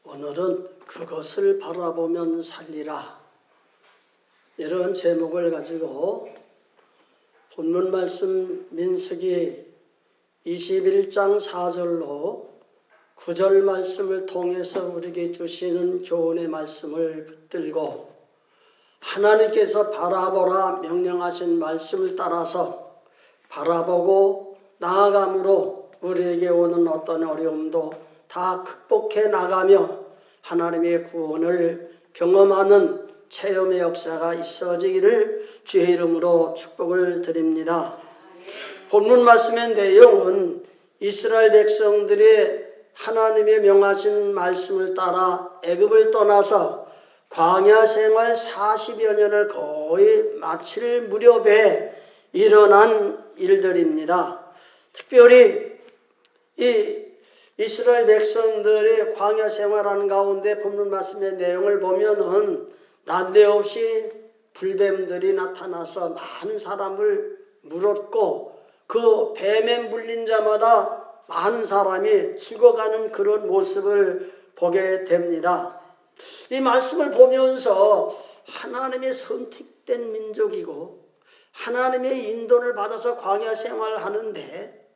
오늘은 그것을 바라보면 살리라, 이런 제목을 가지고 본문 말씀 민수기 21장 4절로 9절 말씀을 통해서 우리에게 주시는 교훈의 말씀을 붙들고 하나님께서 바라보라 명령하신 말씀을 따라서 바라보고 나아감으로 우리에게 오는 어떤 어려움도 다 극복해 나가며 하나님의 구원을 경험하는 체험의 역사가 있어지기를 주의 이름으로 축복을 드립니다. 본문 말씀의 내용은 이스라엘 백성들이 하나님의 명하신 말씀을 따라 애굽을 떠나서 광야 생활 40여 년을 거의 마칠 무렵에 일어난 일들입니다. 특별히 이 이스라엘 백성들의 광야 생활하는 가운데 본문 말씀의 내용을 보면은 난데없이 불뱀들이 나타나서 많은 사람을 물었고 그 뱀에 물린 자마다 많은 사람이 죽어가는 그런 모습을 보게 됩니다. 이 말씀을 보면서 하나님의 선택된 민족이고 하나님의 인도를 받아서 광야 생활을 하는데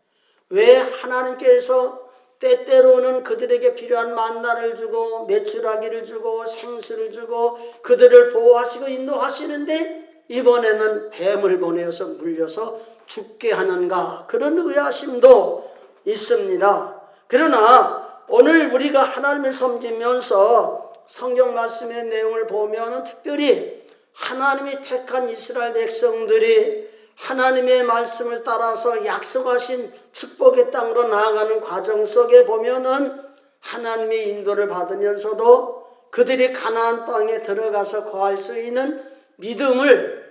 왜 하나님께서 때때로는 그들에게 필요한 만나를 주고 메추라기를 주고 생수를 주고 그들을 보호하시고 인도하시는데 이번에는 뱀을 보내서 물려서 죽게 하는가, 그런 의아심도 있습니다. 그러나 오늘 우리가 하나님을 섬기면서 성경 말씀의 내용을 보면 특별히 하나님이 택한 이스라엘 백성들이 하나님의 말씀을 따라서 약속하신 축복의 땅으로 나아가는 과정 속에 보면은 하나님의 인도를 받으면서도 그들이 가나안 땅에 들어가서 거할 수 있는 믿음을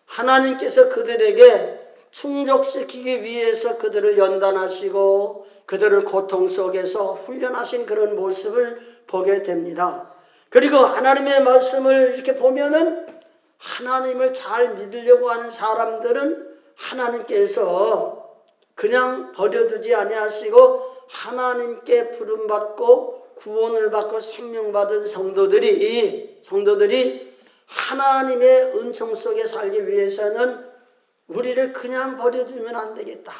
하나님께서 그들에게 충족시키기 위해서 그들을 연단하시고 그들을 고통 속에서 훈련하신 그런 모습을 보게 됩니다. 그리고 하나님의 말씀을 이렇게 보면은 하나님을 잘 믿으려고 하는 사람들은 하나님께서 그냥 버려두지 아니하시고 하나님께 부름받고 구원을 받고 생명받은 성도들이 하나님의 은총 속에 살기 위해서는 우리를 그냥 버려두면 안 되겠다.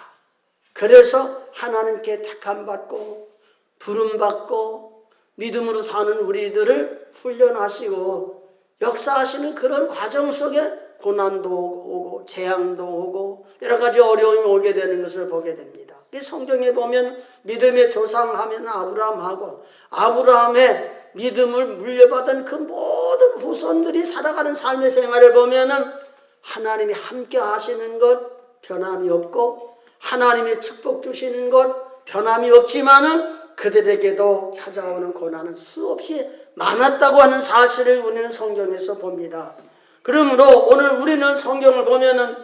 그래서 하나님께 택함받고 부름받고 믿음으로 사는 우리들을 훈련하시고 역사하시는 그런 과정 속에 고난도 오고 재앙도 오고 여러 가지 어려움이 오게 되는 것을 보게 됩니다. 이 성경에 보면 믿음의 조상하면 아브라함하고 아브라함의 믿음을 물려받은 그 모든 후손들이 살아가는 삶의 생활을 보면은 하나님이 함께 하시는 것 변함이 없고 하나님이 축복 주시는 것 변함이 없지만은 그들에게도 찾아오는 고난은 수없이 많았다고 하는 사실을 우리는 성경에서 봅니다. 그러므로 오늘 우리는 성경을 보면은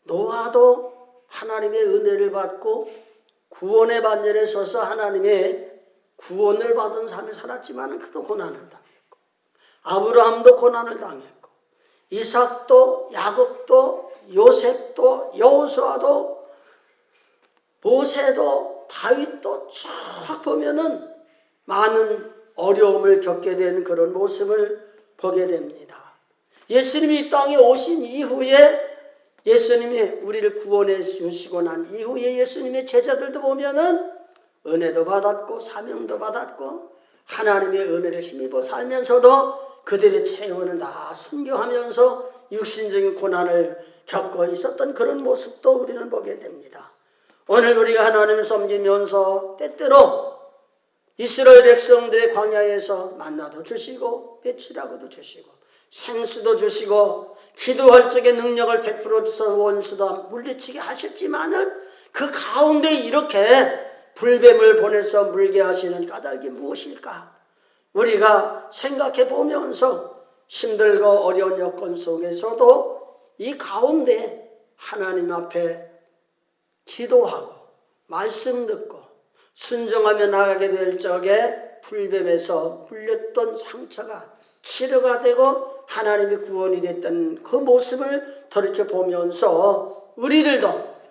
노아도 하나님의 은혜를 받고 구원의 반열에 서서 하나님의 구원을 받은 삶을 살았지만 그도 고난을 당했고 아브라함도 고난을 당했고 이삭도 야곱도 요셉도 여호수아도 모세도 다윗도 쭉 보면은 많은 어려움을 겪게 된 그런 모습을 보게 됩니다. 예수님이 이 땅에 오신 이후에 예수님이 우리를 구원해 주시고 난 이후에 예수님의 제자들도 보면은 은혜도 받았고 사명도 받았고 하나님의 은혜를 힘입어 살면서도 그들의 체험은 다 순교하면서 육신적인 고난을 겪고 있었던 그런 모습도 우리는 보게 됩니다. 오늘 우리가 하나님을 섬기면서 때때로 이스라엘 백성들의 광야에서 만나도 주시고 배추라고도 주시고 생수도 주시고 기도할 적에 능력을 베풀어 주셔서 원수도 물리치게 하셨지만은 그 가운데 이렇게 불뱀을 보내서 물게 하시는 까닭이 무엇일까? 우리가 생각해 보면서 힘들고 어려운 여건 속에서도 이 가운데 하나님 앞에 기도하고 말씀 듣고 순종하며 나가게 될 적에 불뱀에서 물렸던 상처가 치료가 되고 하나님의 구원이 됐던 그 모습을 돌이켜보면서 우리들도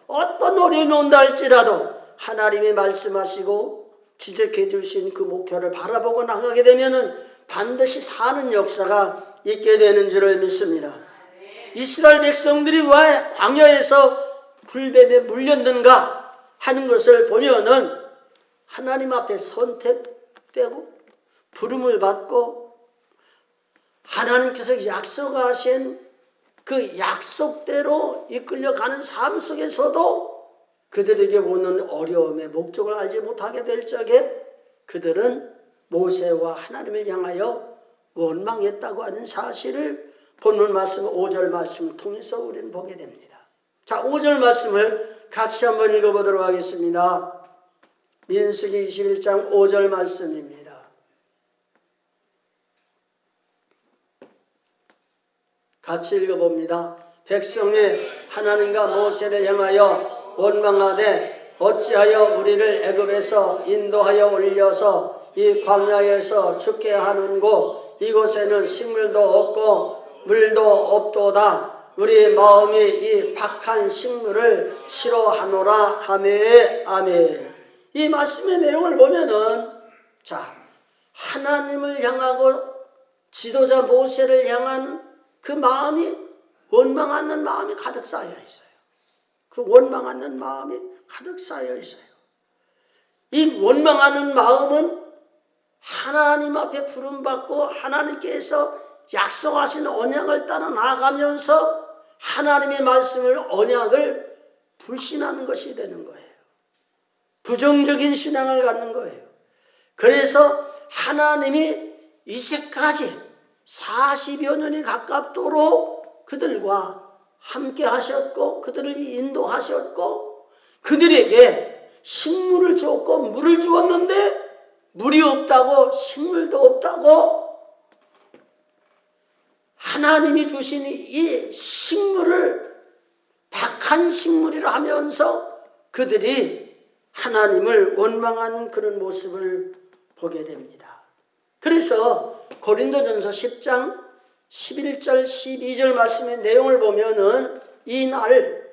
어떤 어려움이 온다 할지라도 하나님이 말씀하시고 지적해 주신 그 목표를 바라보고 나가게 되면은 반드시 사는 역사가 있게 되는 줄을 믿습니다. 이스라엘 백성들이 왜 광야에서 불뱀에 물렸는가 하는 것을 보면은 하나님 앞에 선택되고 부름을 받고 하나님께서 약속하신 그 약속대로 이끌려가는 삶 속에서도 그들에게 오는 어려움의 목적을 알지 못하게 될 적에 그들은 모세와 하나님을 향하여 원망했다고 하는 사실을 본문 말씀 5절 말씀을 통해서 우리는 보게 됩니다. 자, 5절 말씀을 같이 한번 읽어보도록 하겠습니다. 민수기 21장 5절 말씀입니다. 같이 읽어봅니다. 백성이 하나님과 모세를 향하여 원망하되 어찌하여 우리를 애굽에서 인도하여 올려서 이 광야에서 죽게 하는고 이곳에는 식물도 없고 물도 없도다. 우리 마음이 이 박한 식물을 싫어하노라 하매. 아멘. 이 말씀의 내용을 보면은 자, 하나님을 향하고 지도자 모세를 향한 그 마음이 원망하는 마음이 가득 쌓여 있어요. 그 원망하는 마음이 가득 쌓여 있어요. 이 원망하는 마음은 하나님 앞에 부름받고 하나님께서 약속하신 언약을 따라 나아가면서 하나님의 말씀을 언약을 불신하는 것이 되는 거예요. 부정적인 신앙을 갖는 거예요. 그래서 하나님이 이제까지 40여 년이 가깝도록 그들과 함께 하셨고 그들을 인도하셨고 그들에게 식물을 주었고 물을 주었는데 물이 없다고 식물도 없다고 하나님이 주신 이 식물을 박한 식물이라 하면서 그들이 하나님을 원망하는 그런 모습을 보게 됩니다. 그래서 고린도전서 10장 11절 12절 말씀의 내용을 보면은 이날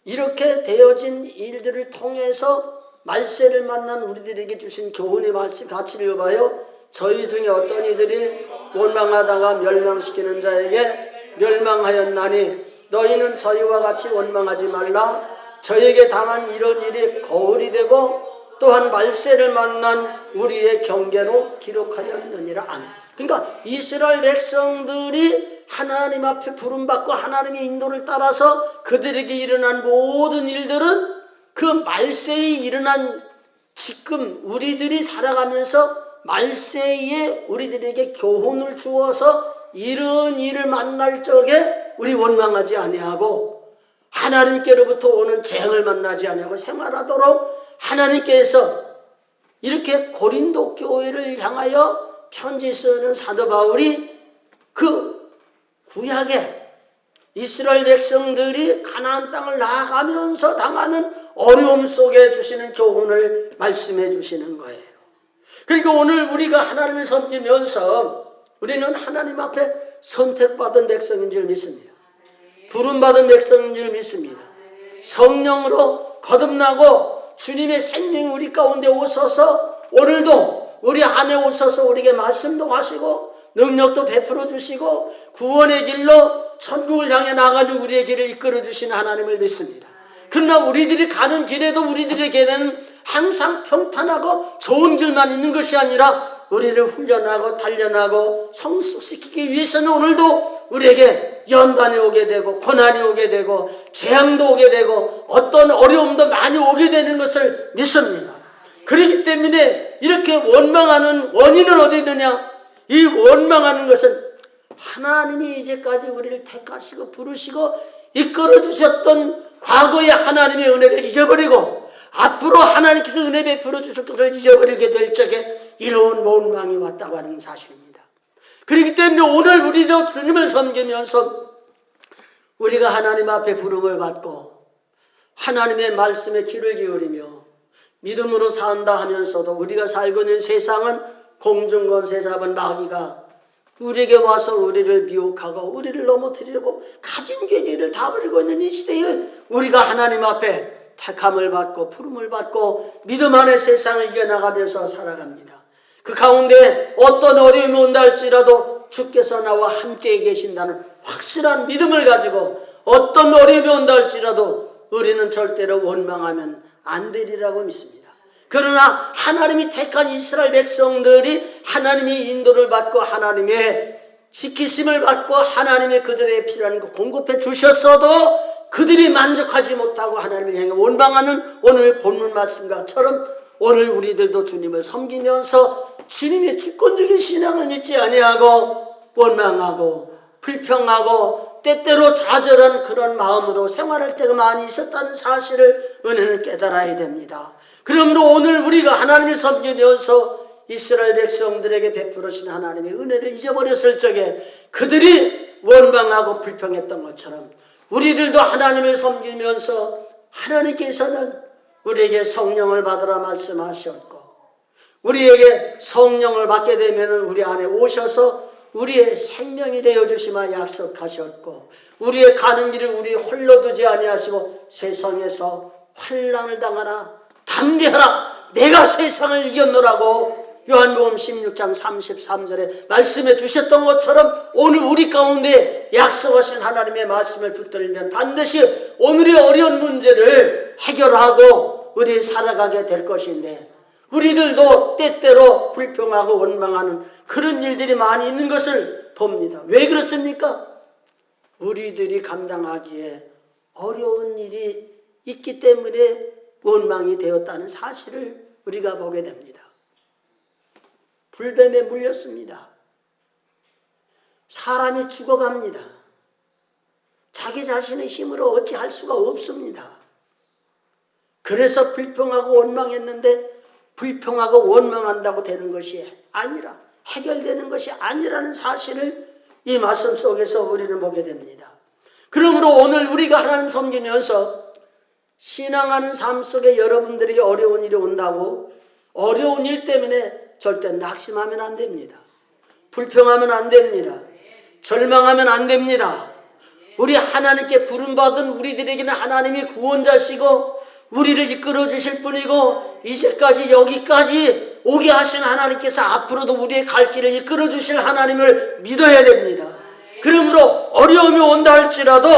이렇게 되어진 일들을 통해서 말세를 만난 우리들에게 주신 교훈의 말씀 같이 읽어봐요. 저희 중에 어떤 이들이 원망하다가 멸망시키는 자에게 멸망하였나니 너희는 저희와 같이 원망하지 말라. 저에게 당한 이런 일이 거울이 되고 또한 말세를 만난 우리의 경계로 기록하였느니라. 아멘. 그러니까 이스라엘 백성들이 하나님 앞에 부름받고 하나님의 인도를 따라서 그들에게 일어난 모든 일들은 그 말세에 일어난 지금 우리들이 살아가면서 말세에 우리들에게 교훈을 주어서 이런 일을 만날 적에 우리 원망하지 아니하고 하나님께로부터 오는 재앙을 만나지 아니하고 생활하도록 하나님께서 이렇게 고린도 교회를 향하여 편지 쓰는 사도 바울이 그 구약에 이스라엘 백성들이 가나안 땅을 나아가면서 당하는 어려움 속에 주시는 교훈을 말씀해 주시는 거예요. 그리고 오늘 우리가 하나님을 섬기면서 우리는 하나님 앞에 선택받은 백성인 줄 믿습니다. 부름받은 백성인 줄 믿습니다. 성령으로 거듭나고 주님의 생명이 우리 가운데 오셔서 오늘도 우리 안에 오셔서 우리에게 말씀도 하시고 능력도 베풀어 주시고 구원의 길로 천국을 향해 나가는 우리의 길을 이끌어 주시는 하나님을 믿습니다. 그러나 우리들이 가는 길에도 우리들에게는 항상 평탄하고 좋은 길만 있는 것이 아니라 우리를 훈련하고 단련하고 성숙시키기 위해서는 오늘도 우리에게 연단이 오게 되고 고난이 오게 되고 재앙도 오게 되고 어떤 어려움도 많이 오게 되는 것을 믿습니다. 그렇기 때문에 이렇게 원망하는 원인은 어디 있느냐? 이 원망하는 것은 하나님이 이제까지 우리를 택하시고 부르시고 이끌어 주셨던 과거의 하나님의 은혜를 잊어버리고 앞으로 하나님께서 은혜 베풀어 주실 것을 잊어버리게 될 적에 이런 원망이 왔다고 하는 사실입니다. 그렇기 때문에 오늘 우리도 주님을 섬기면서 우리가 하나님 앞에 부름을 받고 하나님의 말씀에 귀를 기울이며 믿음으로 산다 하면서도 우리가 살고 있는 세상은 공중권세 잡은 마귀가 우리에게 와서 우리를 미혹하고 우리를 넘어뜨리려고 가진 계기를 다 버리고 있는 이 시대에 우리가 하나님 앞에 택함을 받고 부름을 받고 믿음 안에 세상을 이겨나가면서 살아갑니다. 그 가운데 어떤 어려움이 온다 할지라도 주께서 나와 함께 계신다는 확실한 믿음을 가지고 어떤 어려움이 온다 할지라도 우리는 절대로 원망하면 안 되리라고 믿습니다. 그러나 하나님이 택한 이스라엘 백성들이 하나님의 인도를 받고 하나님의 지키심을 받고 하나님의 그들의 필요한 것 공급해 주셨어도 그들이 만족하지 못하고 하나님을 향해 원망하는 오늘 본문 말씀과처럼 오늘 우리들도 주님을 섬기면서 주님의 주권적인 신앙을 믿지 아니하고 원망하고 불평하고 때때로 좌절한 그런 마음으로 생활할 때가 많이 있었다는 사실을 은혜는 깨달아야 됩니다. 그러므로 오늘 우리가 하나님을 섬기면서 이스라엘 백성들에게 베풀으신 하나님의 은혜를 잊어버렸을 적에 그들이 원망하고 불평했던 것처럼 우리들도 하나님을 섬기면서 하나님께서는 우리에게 성령을 받으라 말씀하셨고 우리에게 성령을 받게 되면 우리 안에 오셔서 우리의 생명이 되어주시마 약속하셨고 우리의 가는 길을 우리 홀로 두지 아니하시고 세상에서 환난을 당하나 담대하라 내가 세상을 이겼노라고 요한복음 16장 33절에 말씀해 주셨던 것처럼 오늘 우리 가운데 약속하신 하나님의 말씀을 붙들면 반드시 오늘의 어려운 문제를 해결하고 우리 살아가게 될 것인데 우리들도 때때로 불평하고 원망하는 그런 일들이 많이 있는 것을 봅니다. 왜 그렇습니까? 우리들이 감당하기에 어려운 일이 있기 때문에 원망이 되었다는 사실을 우리가 보게 됩니다. 불뱀에 물렸습니다. 사람이 죽어갑니다. 자기 자신의 힘으로 어찌할 수가 없습니다. 그래서 불평하고 원망했는데 불평하고 원망한다고 되는 것이 아니라 해결되는 것이 아니라는 사실을 이 말씀 속에서 우리는 보게 됩니다. 그러므로 오늘 우리가 하나님 섬기면서 신앙하는 삶 속에 여러분들에게 어려운 일이 온다고 어려운 일 때문에 절대 낙심하면 안 됩니다. 불평하면 안 됩니다. 절망하면 안 됩니다. 우리 하나님께 부름받은 우리들에게는 하나님이 구원자시고 우리를 이끌어 주실 분이고 이제까지 여기까지 오게 하신 하나님께서 앞으로도 우리의 갈 길을 이끌어 주실 하나님을 믿어야 됩니다. 그러므로 어려움이 온다 할지라도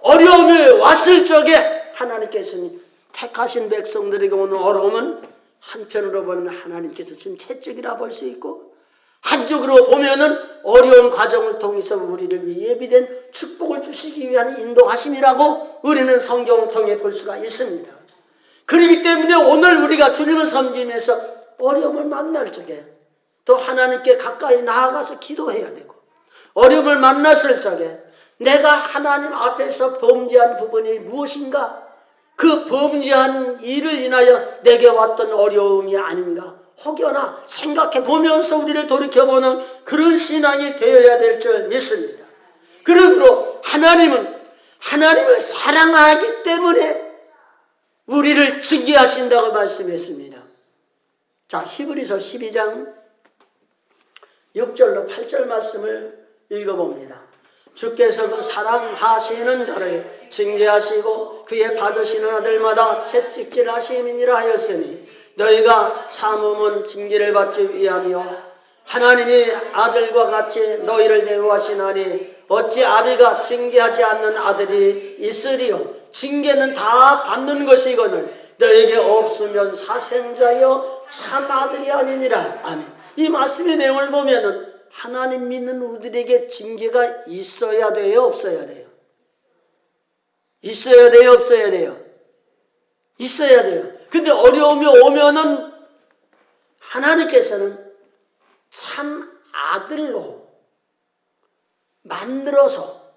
어려움이 왔을 적에 하나님께서는 택하신 백성들에게 오는 어려움은 한편으로 보면 하나님께서 준 채찍이라 볼 수 있고 한쪽으로 보면은 어려운 과정을 통해서 우리를 위해 예비된 축복을 주시기 위한 인도하심이라고 우리는 성경을 통해 볼 수가 있습니다. 그렇기 때문에 오늘 우리가 주님을 섬기면서 어려움을 만날 적에 또 하나님께 가까이 나아가서 기도해야 되고 어려움을 만났을 적에 내가 하나님 앞에서 범죄한 부분이 무엇인가 그 범죄한 일을 인하여 내게 왔던 어려움이 아닌가 혹여나 생각해 보면서 우리를 돌이켜보는 그런 신앙이 되어야 될 줄 믿습니다. 그러므로 하나님은 하나님을 사랑하기 때문에 우리를 징계하신다고 말씀했습니다. 자, 히브리서 12장 6절로 8절 말씀을 읽어봅니다. 주께서 그 사랑하시는 자를 징계하시고 그의 받으시는 아들마다 채찍질하심이니라 하였으니 너희가 참음은 징계를 받기 위함이요 하나님이 아들과 같이 너희를 대우하시나니 어찌 아비가 징계하지 않는 아들이 있으리요 징계는 다 받는 것이거늘 너에게 없으면 사생자여 참 아들이 아니니라. 아멘. 이 말씀의 내용을 보면은 하나님 믿는 우리들에게 징계가 있어야 돼요, 없어야 돼요? 있어야 돼요, 없어야 돼요? 있어야 돼요. 근데 어려움이 오면은 하나님께서는 참 아들로 만들어서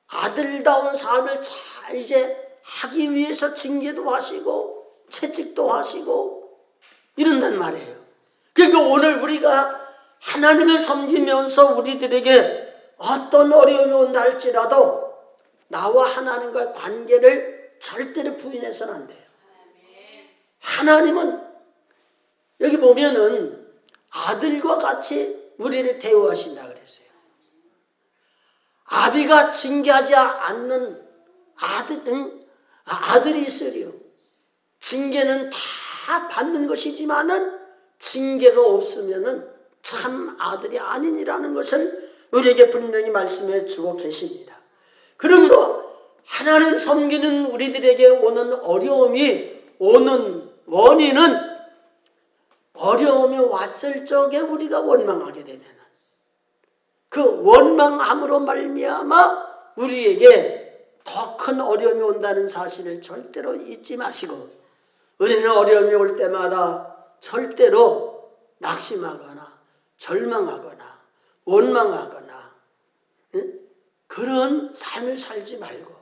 아들다운 삶을 잘 이제 하기 위해서 징계도 하시고 채찍도 하시고 이런단 말이에요. 그러니까 오늘 우리가 하나님을 섬기면서 우리들에게 어떤 어려움이 온다 할지라도 나와 하나님과의 관계를 절대로 부인해서는 안 돼요. 하나님은 여기 보면은 아들과 같이 우리를 대우하신다 그랬어요. 아비가 징계하지 않는 아들은 아들이 있으리요. 징계는 다 받는 것이지만은 징계가 없으면은 참 아들이 아니니라는 것을 우리에게 분명히 말씀해 주고 계십니다. 그러므로 하나님 섬기는 우리들에게 오는 어려움이 오는 원인은 어려움이 왔을 적에 우리가 원망하게 되면 그 원망함으로 말미암아 우리에게 더 큰 어려움이 온다는 사실을 절대로 잊지 마시고 우리는 어려움이 올 때마다 절대로 낙심하거나 절망하거나 원망하거나 그런 삶을 살지 말고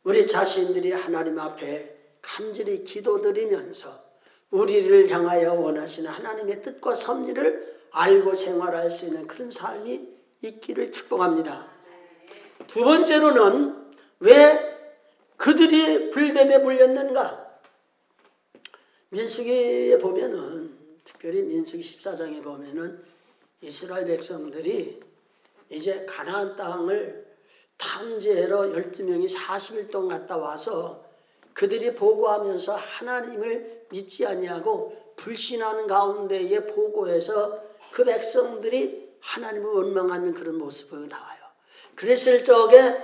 우리 자신들이 하나님 앞에 간절히 기도드리면서 우리를 향하여 원하시는 하나님의 뜻과 섭리를 알고 생활할 수 있는 그런 삶이 있기를 축복합니다. 두 번째로는 왜 그들이 불뱀에 물렸는가? 민수기에 보면은 특별히 민수기 14장에 보면은 이스라엘 백성들이 이제 가나안 땅을 탐지하러 12명이 40일 동안 갔다 와서 그들이 보고하면서 하나님을 믿지 아니하고 불신하는 가운데에 보고해서 그 백성들이 하나님을 원망하는 그런 모습이 나와요. 그랬을 적에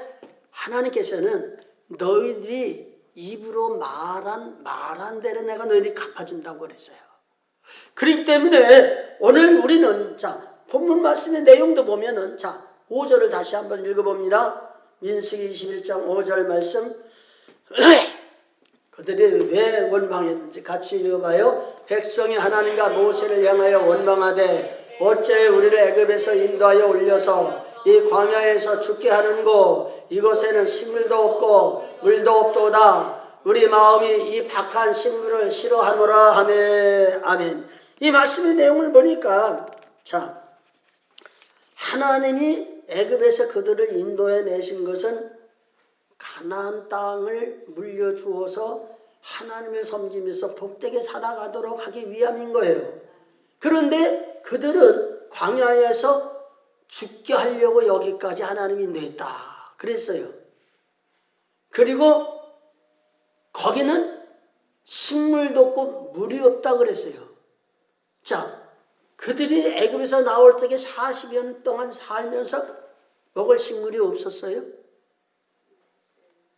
하나님께서는 너희들이 입으로 말한 대로 내가 너희들이 갚아준다고 그랬어요. 그렇기 때문에 오늘 우리는 본문 말씀의 내용도 보면은 5절을 다시 한번 읽어봅니다. 민수기 21장 5절 말씀. 그들이 왜 원망했는지 같이 읽어봐요. 백성이 하나님과 모세를 향하여 원망하되 어째 우리를 애굽에서 인도하여 올려서 이 광야에서 죽게 하는고 이곳에는 식물도 없고 물도 없도다. 우리 마음이 이 박한 식물을 싫어하노라 하매. 아멘. 이 말씀의 내용을 보니까 하나님이 애굽에서 그들을 인도해 내신 것은 가나안 땅을 물려주어서 하나님을 섬기면서 복되게 살아가도록 하기 위함인 거예요. 그런데 그들은 광야에서 죽게 하려고 여기까지 하나님이 냈다 그랬어요. 그리고 거기는 식물도 없고 물이 없다 그랬어요. 그들이 애굽에서 나올 적에 40년 동안 살면서 먹을 식물이 없었어요?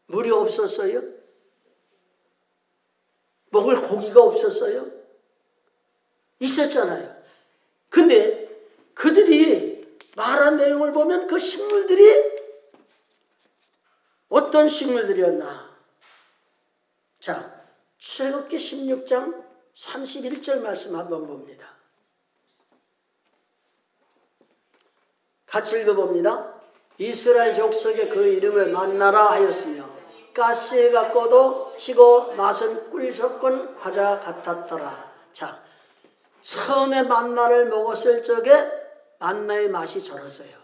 물이 없었어요? 먹을 고기가 없었어요? 있었잖아요. 근데 그들이 말한 내용을 보면 그 식물들이 어떤 식물들이었나? 출애굽기 16장 31절 말씀 한번 봅니다. 같이 읽어봅니다. 이스라엘 족속에 그 이름을 만나라 하였으며 가시에 갖고도 시고 맛은 꿀 섞은 과자 같았더라. 처음에 만나를 먹었을 적에 만나의 맛이 절었어요.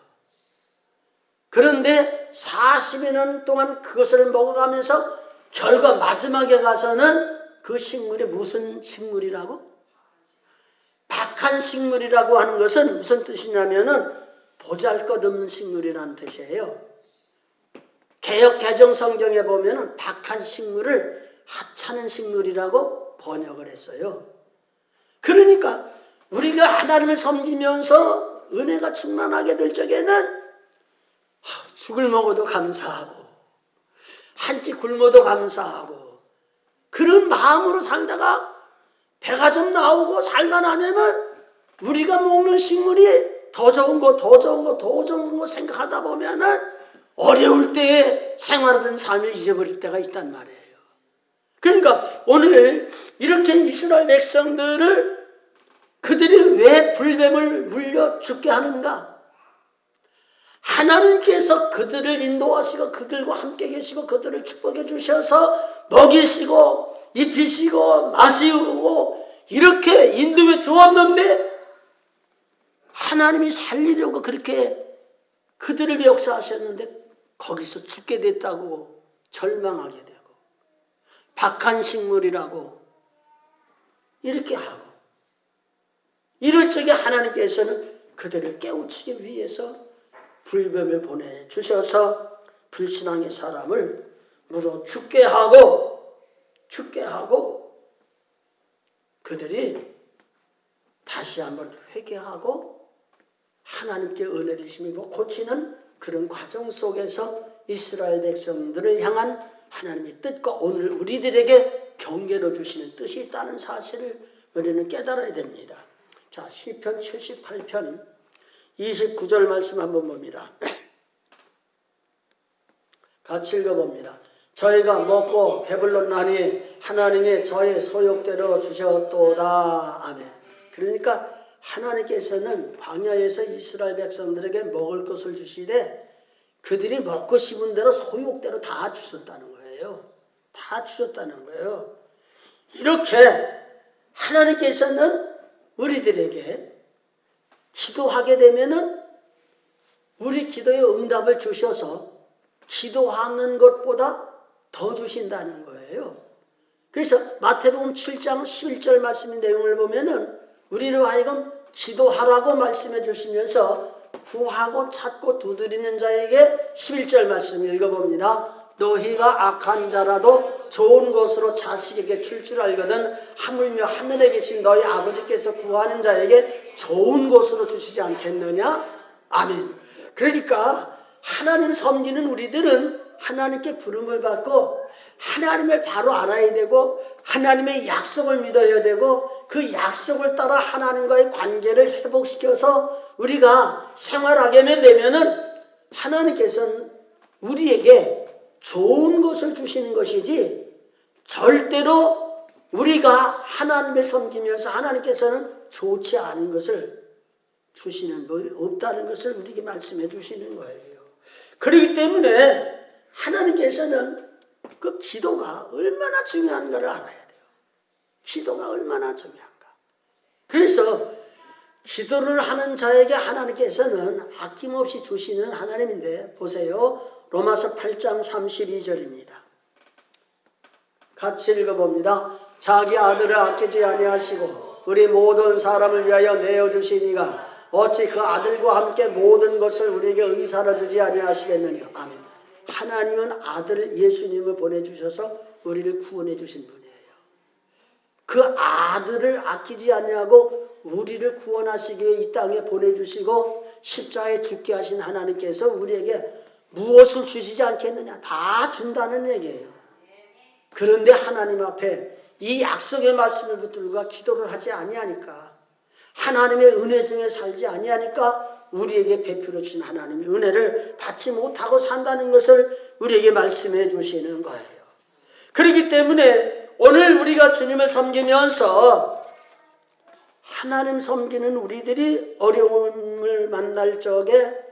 그런데 40여 년 동안 그것을 먹어가면서 결과 마지막에 가서는 그 식물이 무슨 식물이라고? 박한 식물이라고 하는 것은 무슨 뜻이냐면은 보잘것없는 식물이라는 뜻이에요. 개역 개정 성경에 보면은 박한 식물을 하찮은 식물이라고 번역을 했어요. 그러니까 우리가 하나님을 섬기면서 은혜가 충만하게 될 적에는 죽을 먹어도 감사하고 한 끼 굶어도 감사하고 그런 마음으로 살다가 배가 좀 나오고 살만하면은 우리가 먹는 식물이 더 좋은 거 생각하다 보면은 어려울 때에 생활하던 삶을 잊어버릴 때가 있단 말이에요. 그러니까 오늘 이렇게 이스라엘 백성들을 그들이 왜 불뱀을 물려 죽게 하는가? 하나님께서 그들을 인도하시고 그들과 함께 계시고 그들을 축복해 주셔서 먹이시고 입히시고 마시고 이렇게 인도해 주었는데 하나님이 살리려고 그렇게 그들을 역사하셨는데 거기서 죽게 됐다고 절망하게 되고 박한 식물이라고 이렇게 하고 이럴 적에 하나님께서는 그들을 깨우치기 위해서 불뱀을 보내주셔서 불신앙의 사람을 죽게 하고 그들이 다시 한번 회개하고 하나님께 은혜를 힘입어 고치는 그런 과정 속에서 이스라엘 백성들을 향한 하나님의 뜻과 오늘 우리들에게 경계로 주시는 뜻이 있다는 사실을 우리는 깨달아야 됩니다. 자, 시편 78편 29절 말씀 한번 봅니다. 같이 읽어봅니다. 저희가 먹고 배불렀나니 하나님이 저의 소욕대로 주셨도다. 아멘. 그러니까 하나님께서는 광야에서 이스라엘 백성들에게 먹을 것을 주시되 그들이 먹고 싶은 대로 소욕대로 다 주셨다는 거예요. 다 주셨다는 거예요. 이렇게 하나님께서는 우리들에게 기도하게 되면은 우리 기도의 응답을 주셔서 기도하는 것보다 더 주신다는 거예요. 그래서 마태복음 7장 11절 말씀의 내용을 보면은 우리로 하여금 기도하라고 말씀해 주시면서 구하고 찾고 두드리는 자에게 11절 말씀 읽어봅니다. 너희가 악한 자라도 좋은 것으로 자식에게 줄 줄 알거든 하물며 하늘에 계신 너희 아버지께서 구하는 자에게 좋은 것으로 주시지 않겠느냐? 아멘. 그러니까 하나님 섬기는 우리들은 하나님께 부름을 받고 하나님을 바로 알아야 되고 하나님의 약속을 믿어야 되고 그 약속을 따라 하나님과의 관계를 회복시켜서 우리가 생활하게 되면은 하나님께서는 우리에게 좋은 것을 주시는 것이지 절대로 우리가 하나님을 섬기면서 하나님께서는 좋지 않은 것을 주시는 분 없다는 것을 우리에게 말씀해 주시는 거예요. 그렇기 때문에 하나님께서는 그 기도가 얼마나 중요한가를 알아야 돼요. 기도가 얼마나 중요한가. 그래서 기도를 하는 자에게 하나님께서는 아낌없이 주시는 하나님인데 보세요. 로마서 8장 32절입니다. 같이 읽어봅니다. 자기 아들을 아끼지 아니하시고 우리 모든 사람을 위하여 내어주시니가 어찌 그 아들과 함께 모든 것을 우리에게 은사로 주지 아니하시겠느냐. 아멘. 하나님은 아들 예수님을 보내주셔서 우리를 구원해 주신 분이에요. 그 아들을 아끼지 아니하고 우리를 구원하시기 위해 이 땅에 보내주시고 십자가에 죽게 하신 하나님께서 우리에게 무엇을 주시지 않겠느냐. 다 준다는 얘기예요. 그런데 하나님 앞에 이 약속의 말씀을 붙들고 기도를 하지 아니하니까 하나님의 은혜 중에 살지 아니하니까 우리에게 베풀어 주신 하나님의 은혜를 받지 못하고 산다는 것을 우리에게 말씀해 주시는 거예요. 그렇기 때문에 오늘 우리가 주님을 섬기면서 하나님 섬기는 우리들이 어려움을 만날 적에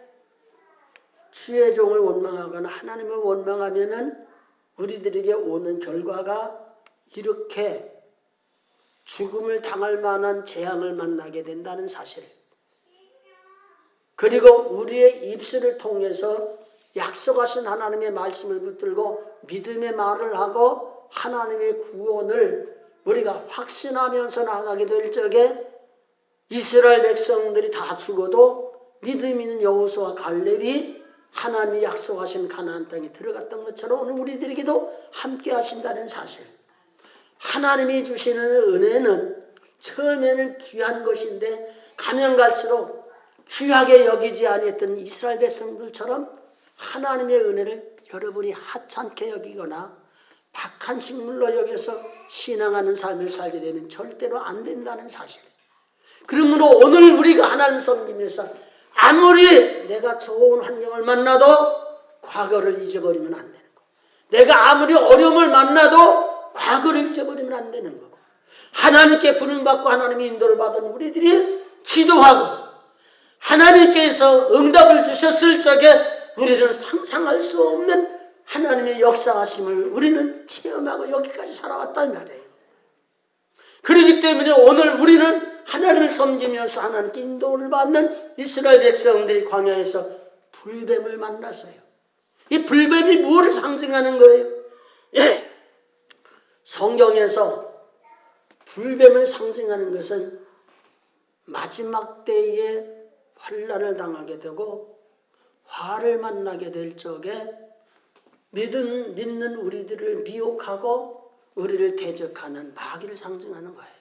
주의 종을 원망하거나 하나님을 원망하면은 우리들에게 오는 결과가 이렇게 죽음을 당할 만한 재앙을 만나게 된다는 사실. 그리고 우리의 입술을 통해서 약속하신 하나님의 말씀을 붙들고 믿음의 말을 하고 하나님의 구원을 우리가 확신하면서 나가게 될 적에 이스라엘 백성들이 다 죽어도 믿음 있는 여호수아와 갈렙이 하나님이 약속하신 가나안 땅에 들어갔던 것처럼 오늘 우리들에게도 함께 하신다는 사실. 하나님이 주시는 은혜는 처음에는 귀한 것인데 가면 갈수록 귀하게 여기지 아니했던 이스라엘 백성들처럼 하나님의 은혜를 여러분이 하찮게 여기거나 박한 식물로 여겨서 신앙하는 삶을 살게 되면 절대로 안 된다는 사실. 그러므로 오늘 우리가 하나님 섬기면서 아무리 내가 좋은 환경을 만나도 과거를 잊어버리면 안 되는 거고, 내가 아무리 어려움을 만나도 과거를 잊어버리면 안 되는 거고, 하나님께 부름받고 하나님의 인도를 받은 우리들이 기도하고 하나님께서 응답을 주셨을 적에 우리는 상상할 수 없는 하나님의 역사하심을 우리는 체험하고 여기까지 살아왔단 말이에요. 그렇기 때문에 오늘 우리는 하나님을 섬기면서 하나님께 인도를 받는 이스라엘 백성들이 광야에서 불뱀을 만났어요. 이 불뱀이 무엇을 상징하는 거예요? 예. 성경에서 불뱀을 상징하는 것은 마지막 때에 환난을 당하게 되고 화를 만나게 될 적에 믿는 우리들을 미혹하고 우리를 대적하는 마귀를 상징하는 거예요.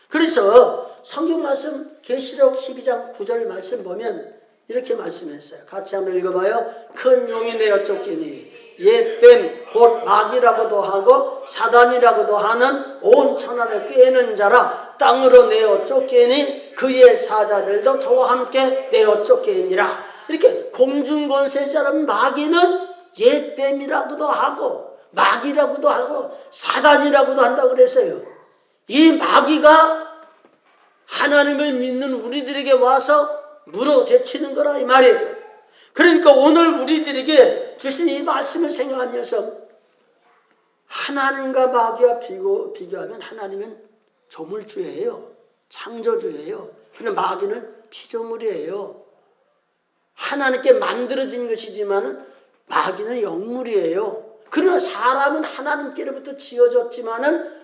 그래서 성경 말씀 계시록 12장 9절 말씀 보면 이렇게 말씀했어요. 같이 한번 읽어봐요. 큰 용이 내어 쫓기니 옛뱀 곧 마귀라고도 하고 사단이라고도 하는 온 천하를 꿰는 자라 땅으로 내어 쫓기니 그의 사자들도 저와 함께 내어 쫓기니라. 이렇게 공중권세자라는 마귀는 옛뱀이라고도 하고 마귀라고도 하고 사단이라고도 한다고 그랬어요. 이 마귀가 하나님을 믿는 우리들에게 와서 물어제치는 거라 이 말이에요. 그러니까 오늘 우리들에게 주신 이 말씀을 생각하면서 하나님과 마귀와 비교하면 하나님은 조물주예요. 창조주예요. 그런데 마귀는 피조물이에요. 하나님께 만들어진 것이지만 마귀는 영물이에요. 그러나 사람은 하나님께로부터 지어졌지만은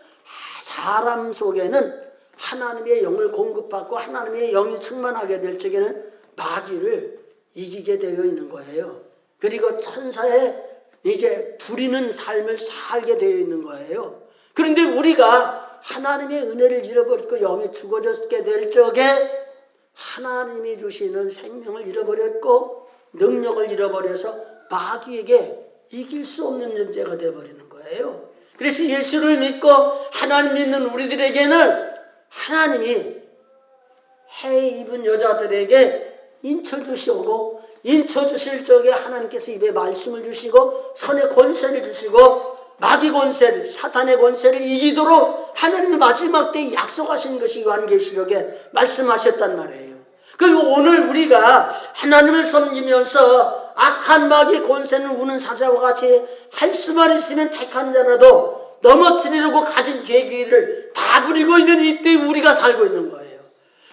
사람 속에는 하나님의 영을 공급받고 하나님의 영이 충만하게 될 적에는 마귀를 이기게 되어 있는 거예요. 그리고 천사의 이제 부리는 삶을 살게 되어 있는 거예요. 그런데 우리가 하나님의 은혜를 잃어버리고 영이 죽어졌게 될 적에 하나님이 주시는 생명을 잃어버렸고 능력을 잃어버려서 마귀에게 이길 수 없는 존재가 되어버리는 거예요. 그래서 예수를 믿고 하나님 믿는 우리들에게는 하나님이 해 입은 여자들에게 인쳐주시고 인쳐주실 적에 하나님께서 입에 말씀을 주시고 선의 권세를 주시고 마귀 권세를 사탄의 권세를 이기도록 하나님의 마지막 때에 약속하신 것이 요한계시록에 말씀하셨단 말이에요. 그리고 오늘 우리가 하나님을 섬기면서 악한 마귀 권세는 우는 사자와 같이 할 수만 있으면 택한 자라도 넘어뜨리려고 가진 계기를 다 부리고 있는 이때 우리가 살고 있는 거예요.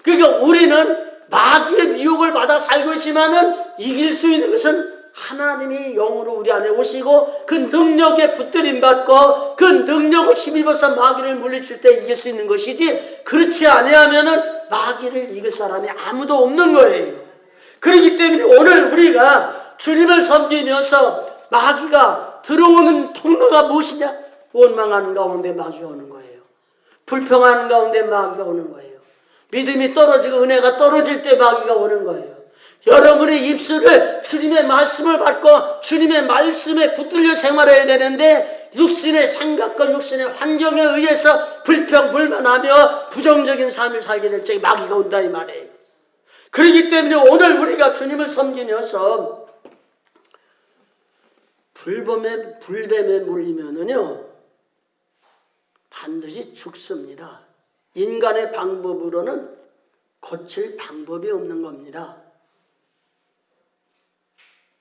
그러니까 우리는 마귀의 미혹을 받아 살고 있지만은 이길 수 있는 것은 하나님이 영으로 우리 안에 오시고 그 능력에 붙들림 받고 그 능력을 힘입어서 마귀를 물리칠 때 이길 수 있는 것이지, 그렇지 아니하면은 마귀를 이길 사람이 아무도 없는 거예요. 그렇기 때문에 오늘 우리가 주님을 섬기면서 마귀가 들어오는 통로가 무엇이냐? 원망하는 가운데 마귀가 오는 거예요. 불평하는 가운데 마귀가 오는 거예요. 믿음이 떨어지고 은혜가 떨어질 때 마귀가 오는 거예요. 여러분의 입술을 주님의 말씀을 받고 주님의 말씀에 붙들려 생활해야 되는데 육신의 생각과 육신의 환경에 의해서 불평불만하며 부정적인 삶을 살게 될 적에 마귀가 온다 이 말이에요. 그렇기 때문에 오늘 우리가 주님을 섬기면서 불뱀에 물리면은요 반드시 죽습니다. 인간의 방법으로는 고칠 방법이 없는 겁니다.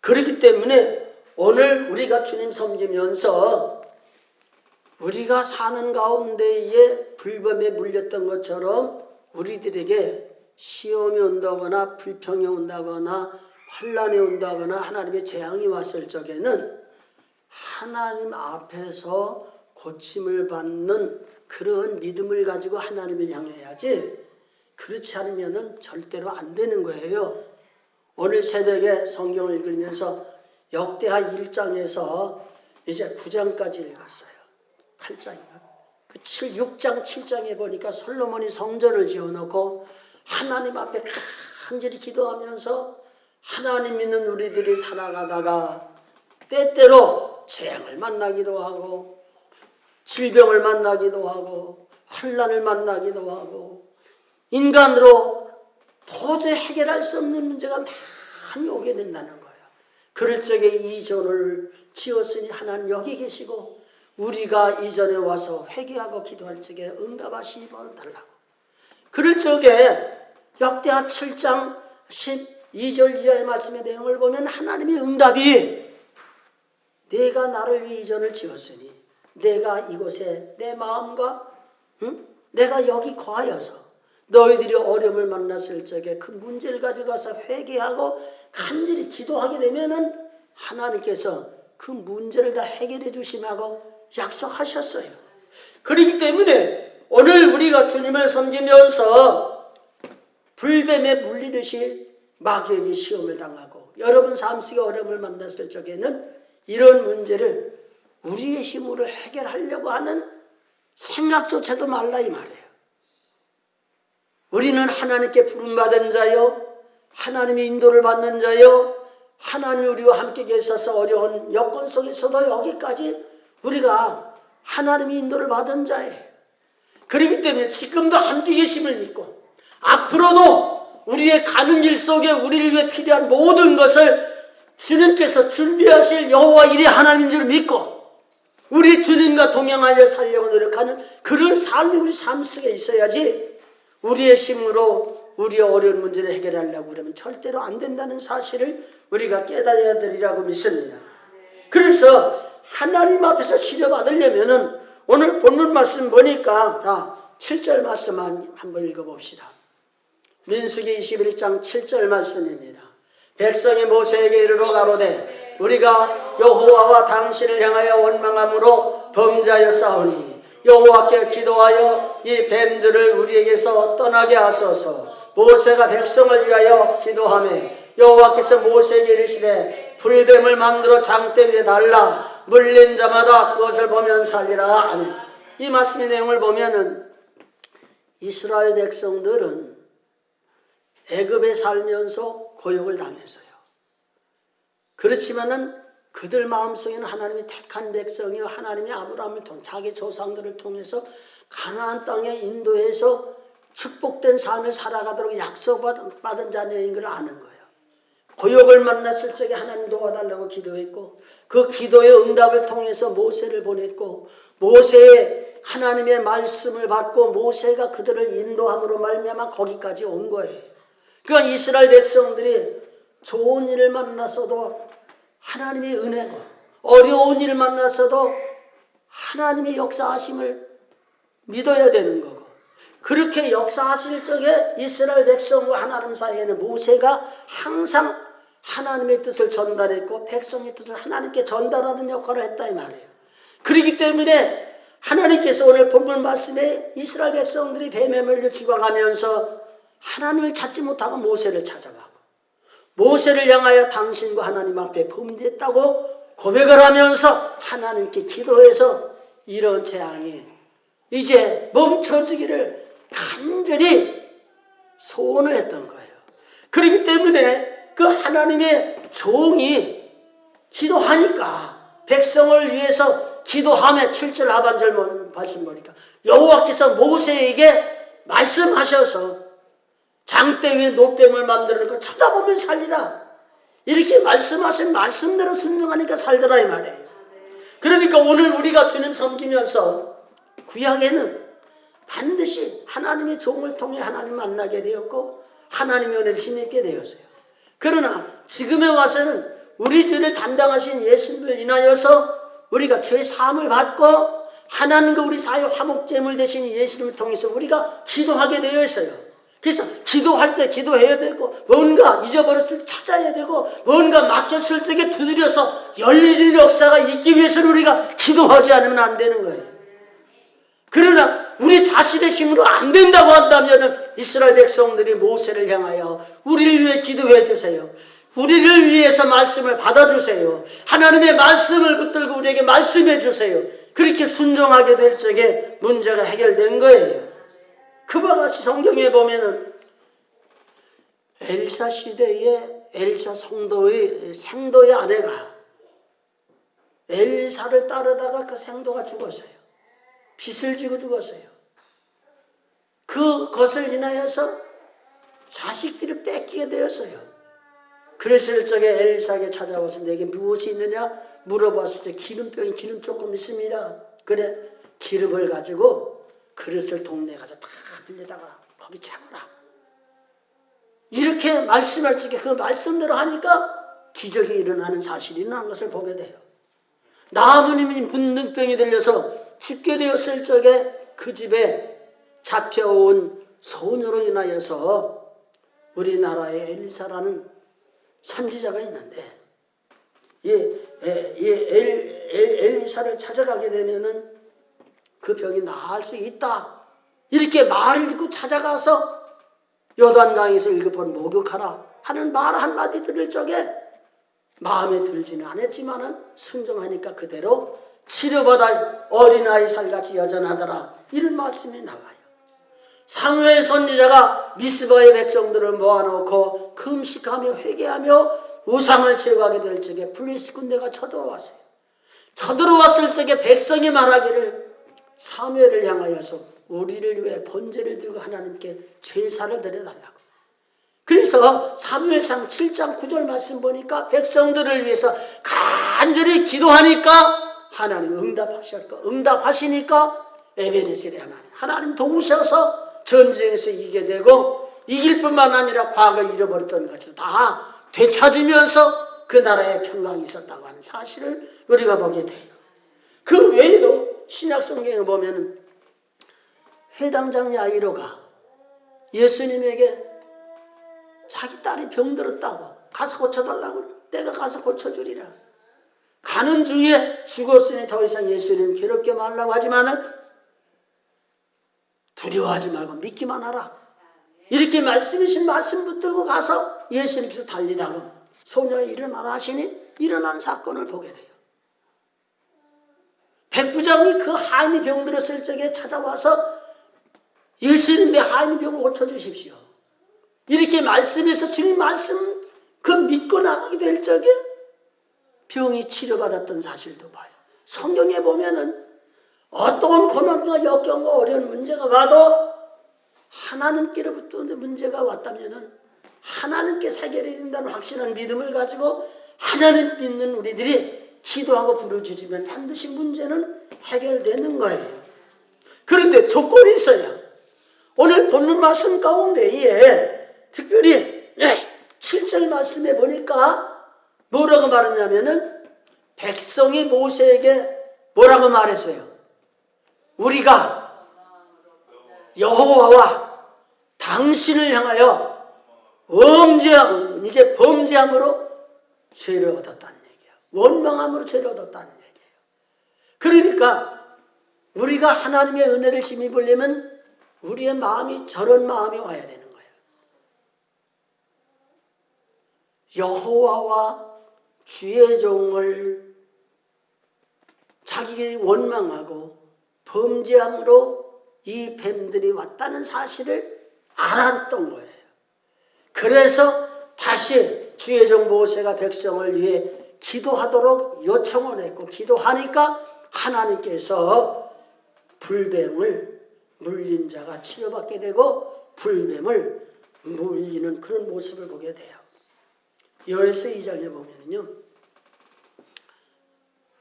그렇기 때문에 오늘 우리가 주님 섬기면서 우리가 사는 가운데에 불뱀에 물렸던 것처럼 우리들에게 시험이 온다거나 불평이 온다거나 환난이 온다거나 하나님의 재앙이 왔을 적에는 하나님 앞에서 고침을 받는 그런 믿음을 가지고 하나님을 향해야지, 그렇지 않으면 절대로 안 되는 거예요. 오늘 새벽에 성경을 읽으면서 역대하 1장에서 이제 9장까지 읽었어요. 8장인가? 그 6장 7장에 보니까 솔로몬이 성전을 지어놓고 하나님 앞에 간절히 기도하면서 하나님 믿는 우리들이 살아가다가 때때로 재앙을 만나기도 하고 질병을 만나기도 하고 환난을 만나기도 하고 인간으로 도저히 해결할 수 없는 문제가 많이 오게 된다는 거예요. 그럴 적에 이 전을 지었으니 하나님 여기 계시고 우리가 이전에 와서 회개하고 기도할 적에 응답하시면 달라고. 그럴 적에 역대하 7장 12절 이하의 말씀의 내용을 보면 하나님의 응답이 내가 나를 위해 이전을 지었으니 내가 이곳에 내 마음과 내가 여기 거하여서 너희들이 어려움을 만났을 적에 그 문제를 가져가서 회개하고 간절히 기도하게 되면은 하나님께서 그 문제를 다 해결해 주시라고 약속하셨어요. 그렇기 때문에 오늘 우리가 주님을 섬기면서 불뱀에 물리듯이 마귀에게 시험을 당하고 여러분 삶 속에 어려움을 만났을 적에는 이런 문제를 우리의 힘으로 해결하려고 하는 생각조차도 말라 이 말이에요. 우리는 하나님께 부름받은 자요, 하나님의 인도를 받는 자요, 하나님이 우리와 함께 계셔서 어려운 여건 속에서도 여기까지 우리가 하나님의 인도를 받은 자예요. 그렇기 때문에 지금도 함께 계심을 믿고 앞으로도 우리의 가는 길 속에 우리를 위해 필요한 모든 것을 주님께서 준비하실 여호와 일의 하나님인 줄 믿고 우리 주님과 동행하여 살려고 노력하는 그런 삶이 우리 삶 속에 있어야지 우리의 힘으로 우리의 어려운 문제를 해결하려고 그러면 절대로 안 된다는 사실을 우리가 깨달아야 되리라고 믿습니다. 그래서 하나님 앞에서 치료받으려면은 오늘 본문 말씀 보니까 다 7절 말씀만 한번 읽어봅시다. 민수기 21장 7절 말씀입니다. 백성이 모세에게 이르러 가로되 우리가 여호와와 당신을 향하여 원망함으로 범죄하였사오니 여호와께 기도하여 이 뱀들을 우리에게서 떠나게 하소서. 모세가 백성을 위하여 기도하며 여호와께서 모세에게 이르시되 불뱀을 만들어 장대 위에 달라 물린 자마다 그것을 보면 살리라. 아멘. 이 말씀의 내용을 보면은 이스라엘 백성들은 애굽에 살면서 고역을 당했어요. 그렇지만은 그들 마음속에는 하나님이 택한 백성이요 하나님이 아브라함을 통해 자기 조상들을 통해서 가나안 땅에 인도해서 축복된 삶을 살아가도록 약속받은 자녀인 걸 아는 거예요. 고역을 만났을 적에 하나님 도와달라고 기도했고 그 기도의 응답을 통해서 모세를 보냈고 모세의 하나님의 말씀을 받고 모세가 그들을 인도함으로 말미암아 거기까지 온 거예요. 그러니까 이스라엘 백성들이 좋은 일을 만나서도 하나님의 은혜고 어려운 일을 만나서도 하나님의 역사하심을 믿어야 되는 거고 그렇게 역사하실 적에 이스라엘 백성과 하나님 사이에는 모세가 항상 하나님의 뜻을 전달했고 백성의 뜻을 하나님께 전달하는 역할을 했다 이 말이에요. 그렇기 때문에 하나님께서 오늘 본문 말씀에 이스라엘 백성들이 뱀에 물려 죽어가면서 하나님을 찾지 못하고 모세를 찾아가고 모세를 향하여 당신과 하나님 앞에 범죄했다고 고백을 하면서 하나님께 기도해서 이런 재앙이 이제 멈춰지기를 간절히 소원을 했던 거예요. 그렇기 때문에 그 하나님의 종이 기도하니까 백성을 위해서 기도하며 7절 하반절 말씀 보니까 여호와께서 모세에게 말씀하셔서 장대 위에 노뱀을 만들어놓고 쳐다보면 살리라 이렇게 말씀하신 말씀대로 순종하니까 살더라 이 말이에요. 그러니까 오늘 우리가 주님 섬기면서 구약에는 반드시 하나님의 종을 통해 하나님 만나게 되었고 하나님의 은혜를 힘입게 되었어요. 그러나 지금에 와서는 우리 죄를 담당하신 예수님을 인하여서 우리가 죄 사함을 받고 하나님과 우리 사이 화목제물 되신 예수님을 통해서 우리가 기도하게 되어 있어요. 그래서 기도할 때 기도해야 되고 뭔가 잊어버렸을 때 찾아야 되고 뭔가 막혔을 때 두드려서 열리는 역사가 있기 위해서는 우리가 기도하지 않으면 안 되는 거예요. 그러나 우리 자신의 힘으로 안 된다고 한다면 이스라엘 백성들이 모세를 향하여 우리를 위해 기도해 주세요. 우리를 위해서 말씀을 받아주세요. 하나님의 말씀을 붙들고 우리에게 말씀해 주세요. 그렇게 순종하게 될 적에 문제가 해결된 거예요. 그와 같이 성경에 보면은 엘리사 시대에 엘리사 생도의 아내가 엘리사를 따르다가 그 생도가 죽었어요. 빚을 지고 죽었어요. 그것을 인하여서 자식들을 뺏기게 되었어요. 그랬을 적에 엘리사에게 찾아와서 내게 무엇이 있느냐 물어봤을 때 기름병이 기름 조금 있습니다. 그래 기름을 가지고 그릇을 동네에 가서 다 빌려다가 거기 채워라. 이렇게 말씀할 적에 그 말씀대로 하니까 기적이 일어나는 사실이 일어난 것을 보게 돼요. 나아두님이 문둥병이 들려서 죽게 되었을 적에 그 집에 잡혀온 소녀로 인하여서 우리나라에 엘리사라는 선지자가 있는데 엘리사를 찾아가게 되면은 그 병이 나을 수 있다. 이렇게 말을 듣고 찾아가서 요단강에서 7번 목욕하라 하는 말 한마디 들을 적에 마음에 들지는 않았지만은 순종하니까 그대로 치료받아 어린아이 살같이 여전하더라. 이런 말씀이 나와요. 사무엘 선지자가 미스바의 백성들을 모아놓고 금식하며 회개하며 우상을 제거하게 될 적에 블레셋 군대가 쳐들어왔어요. 쳐들어왔을 적에 백성이 말하기를 사무엘을 향하여서 우리를 위해 번제를 들고 하나님께 제사를 드려달라고. 그래서 사무엘상 7장 9절 말씀 보니까 백성들을 위해서 간절히 기도하니까 하나님 응답하시니까 에베네셀의 하나님 도우셔서 전쟁에서 이기게 되고 이길 뿐만 아니라 과거에 잃어버렸던 것을 다 되찾으면서 그 나라에 평강이 있었다고 하는 사실을 우리가 보게 돼요. 그 외에도 신약 성경에 보면 회당장 야이로가 예수님에게 자기 딸이 병들었다고 가서 고쳐달라고 내가 가서 고쳐주리라. 가는 중에 죽었으니 더 이상 예수님 괴롭게 말라고 하지만은 두려워하지 말고 믿기만 하라. 이렇게 말씀이신 말씀 붙들고 가서 예수님께서 달리다가 소녀가 일어나라 하시니 일어난 사건을 보게 돼요. 백부장이 그 하인이 병들었을 적에 찾아와서 예수님 내 하인이 병을 고쳐주십시오. 이렇게 말씀해서 주님 말씀 그 믿고 나가게 될 적에 병이 치료받았던 사실도 봐요. 성경에 보면은 어떤 고난과 역경과 어려운 문제가 와도 하나님께로부터 문제가 왔다면은 하나님께 해결해야 된다는 확실한 믿음을 가지고 하나님 믿는 우리들이 기도하고 부르짖으면 반드시 문제는 해결되는 거예요. 그런데 조건이 있어요. 오늘 본문 말씀 가운데에 특별히 7절 말씀에 보니까 뭐라고 말했냐면은 백성이 모세에게 뭐라고 말했어요? 우리가 여호와와 당신을 향하여 범죄함으로 죄를 얻었다는 얘기예요. 원망함으로 죄를 얻었다는 얘기예요. 그러니까 우리가 하나님의 은혜를 힘입으려면 우리의 마음이 저런 마음이 와야 되는 거예요. 여호와와 주의 종을 자기 원망하고 범죄함으로 이 뱀들이 왔다는 사실을 알았던 거예요. 그래서 다시 주의 종 모세가 백성을 위해 기도하도록 요청을 했고 기도하니까 하나님께서 불뱀을 물린 자가 치료받게 되고 불뱀을 물리는 그런 모습을 보게 돼요. 요엘서 2장에 보면요,